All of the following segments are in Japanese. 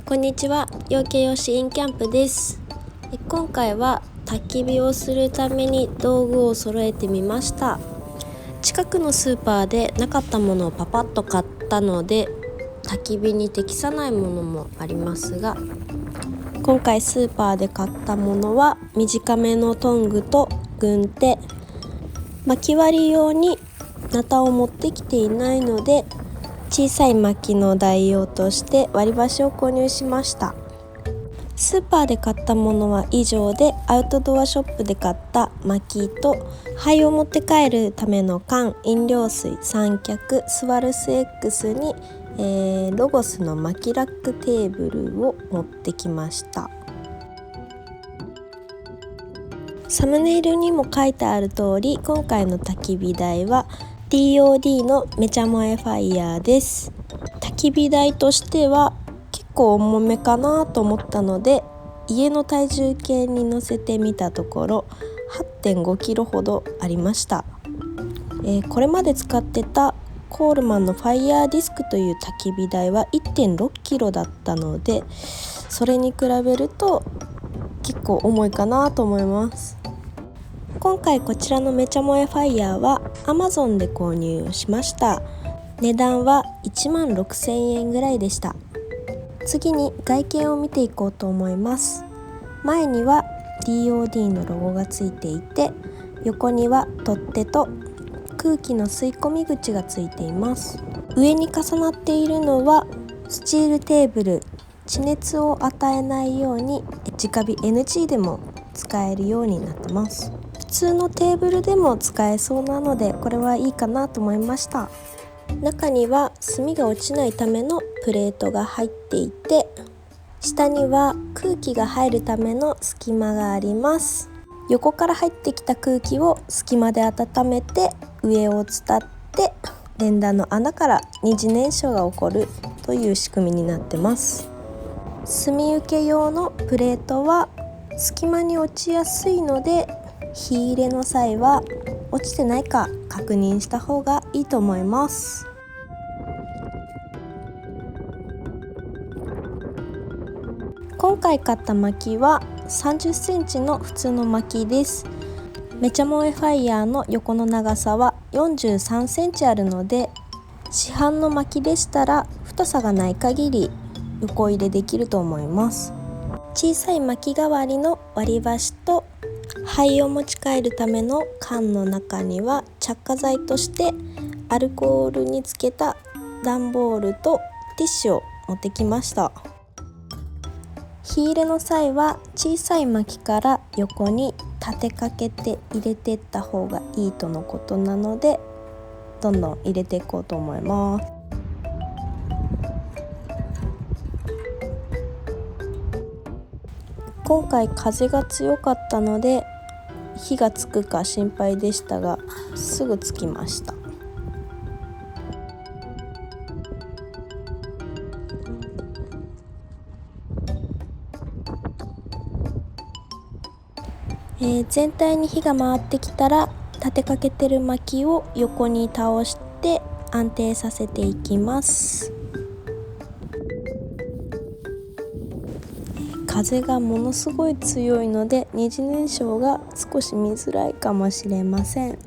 こんにちは、養鶏用シーンキャンプです。今回は焚き火をするために道具を揃えてみました。近くのスーパーでなかったものをパパッと買ったので、焚き火に適さないものもありますが、今回スーパーで買ったものは短めのトングと軍手、薪割り用にナタを持ってきていないので、小さい薪の代用として割り箸を購入しました。スーパーで買ったものは以上で、アウトドアショップで買った薪と灰を持って帰るための缶、飲料水、三脚、スワルス X に、ロゴスの薪ラックテーブルを持ってきました。サムネイルにも書いてある通り、今回の焚き火台は DOD のめちゃ燃えファイヤーです。焚き火台としては結構重めかなと思ったので、家の体重計に乗せてみたところ 8.5 キロほどありました。これまで使ってたコールマンのファイヤーディスクという焚き火台は 1.6 キロだったので、それに比べると結構重いかなと思います。今回こちらのめちゃ燃えファイヤーは Amazon で購入しました。値段は16,000円ぐらいでした。次に外見を見ていこうと思います。前には DOD のロゴがついていて、横には取っ手と空気の吸い込み口がついています。上に重なっているのはスチールテーブル、地熱を与えないように直火 NG でも使えるようになってます。普通のテーブルでも使えそうなので、これはいいかなと思いました。中には炭が落ちないためのプレートが入っていて、下には空気が入るための隙間があります。横から入ってきた空気を隙間で温めて、上を伝って連弾の穴から二次燃焼が起こるという仕組みになってます。炭受け用のプレートは隙間に落ちやすいので、火入れの際は落ちてないか確認した方がいいと思います。今回買った薪は30センチの普通の薪です。めちゃ燃えファイヤーの横の長さは43センチあるので、市販の薪でしたら太さがない限り横入れできると思います。小さい薪代わりの割り箸と灰を持ち帰るための缶の中には着火剤としてアルコールにつけた段ボールとティッシュを持ってきました。火入れの際は小さい薪から横に立てかけて入れていった方がいいとのことなので、どんどん入れていこうと思います。今回風が強かったので火がつくか心配でしたが、すぐつきました。全体に火が回ってきたら、立てかけてる薪を横に倒して安定させていきます。風がものすごい強いので、二次燃焼が少し見づらいかもしれません。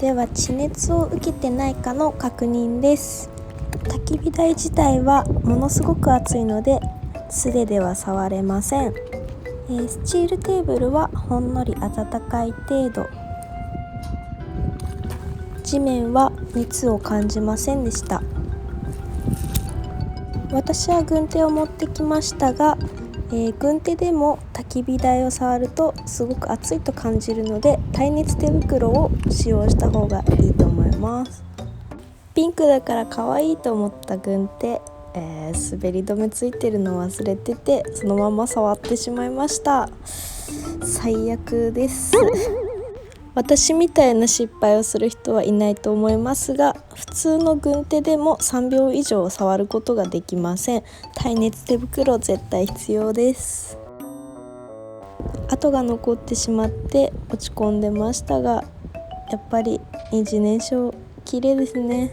では地熱を受けてないかの確認です。焚き火台自体はものすごく熱いので、素手では触れません。スチールテーブルはほんのり温かい程度。地面は熱を感じませんでした。私は軍手を持ってきましたが、軍手でも焚き火台を触るとすごく熱いと感じるので、耐熱手袋を使用した方がいいと思います。ピンクだから可愛いと思った軍手、滑り止めついてるの忘れてて、そのまま触ってしまいました。最悪です私みたいな失敗をする人はいないと思いますが、普通の軍手でも3秒以上触ることができません。耐熱手袋絶対必要です。跡が残ってしまって落ち込んでましたが、やっぱり二次燃焼綺麗ですね。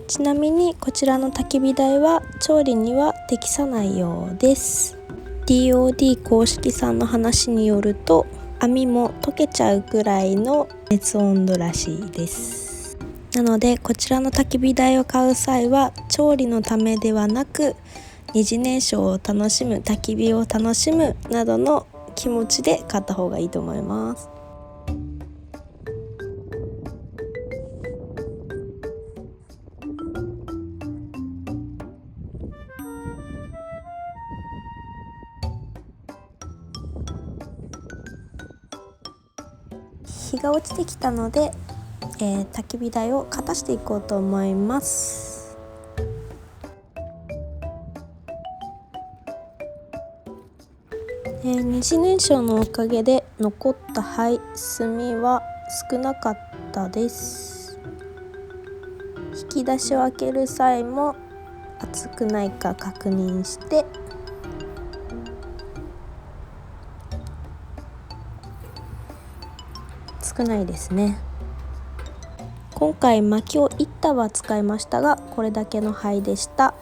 ちなみにこちらの焚き火台は調理には適さないようです。 DOD 公式さんの話によると、網も溶けちゃうくらいの熱温度らしいです。なのでこちらの焚き火台を買う際は調理のためではなく、二次燃焼を楽しむ、焚き火を楽しむなどの気持ちで買った方がいいと思います。日が落ちてきたので、焚き火台を片していこうと思います。二次燃焼のおかげで残った灰、炭は少なかったです。引き出しを開ける際も熱くないか確認して、少ないですね。今回薪を1束使いましたが、これだけの灰でした。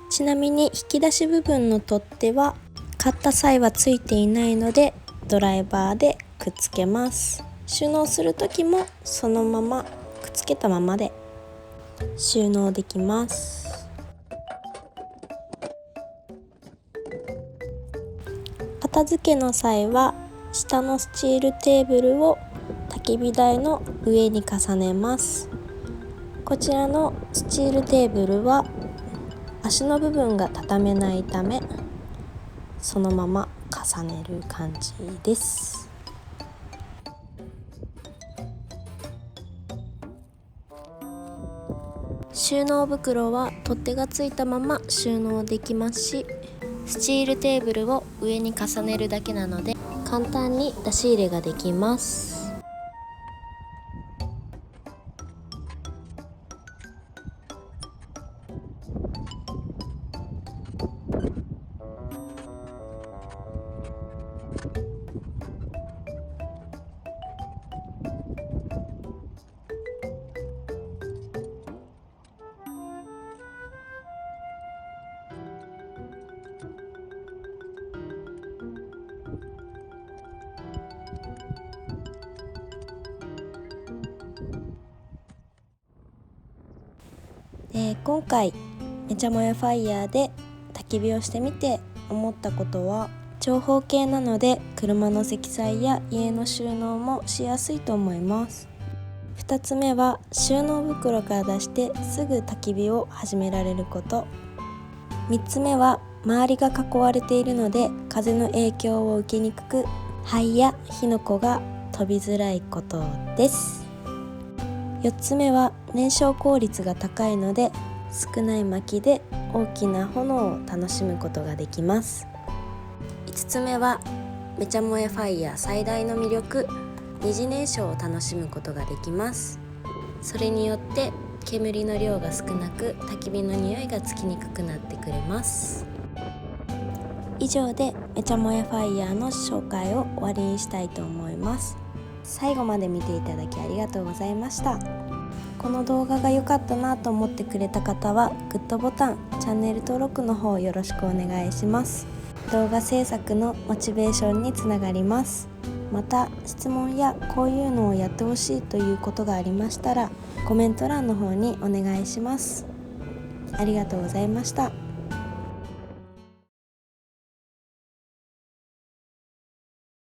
ちなみに引き出し部分の取っ手は買った際はついていないので、ドライバーでくっつけます。収納する時もそのままくっつけたままで収納できます。片付けの際は下のスチールテーブルを焚き火台の上に重ねます。こちらのスチールテーブルは足の部分が畳めないため、そのまま重ねる感じです。収納袋は取っ手がついたまま収納できますし、スチールテーブルを上に重ねるだけなので簡単に出し入れができます。今回めちゃもやファイヤーで焚き火をしてみて思ったことは、長方形なので車の積載や家の収納もしやすいと思います。2つ目は収納袋から出してすぐ焚き火を始められること。3つ目は周りが囲われているので風の影響を受けにくく、灰や火の粉が飛びづらいことです。4つ目は燃焼効率が高いので少ない薪で大きな炎を楽しむことができます。5つ目はめちゃもやファイヤー最大の魅力、二次燃焼を楽しむことができます。それによって煙の量が少なく焚き火の匂いがつきにくくなってくれます。以上でめちゃもやファイヤーの紹介を終わりにしたいと思います。最後まで見ていただきありがとうございました。この動画が良かったなと思ってくれた方はグッドボタン、チャンネル登録の方よろしくお願いします。動画制作のモチベーションにつながります。また質問やこういうのをやってほしいということがありましたらコメント欄の方にお願いします。ありがとうございました。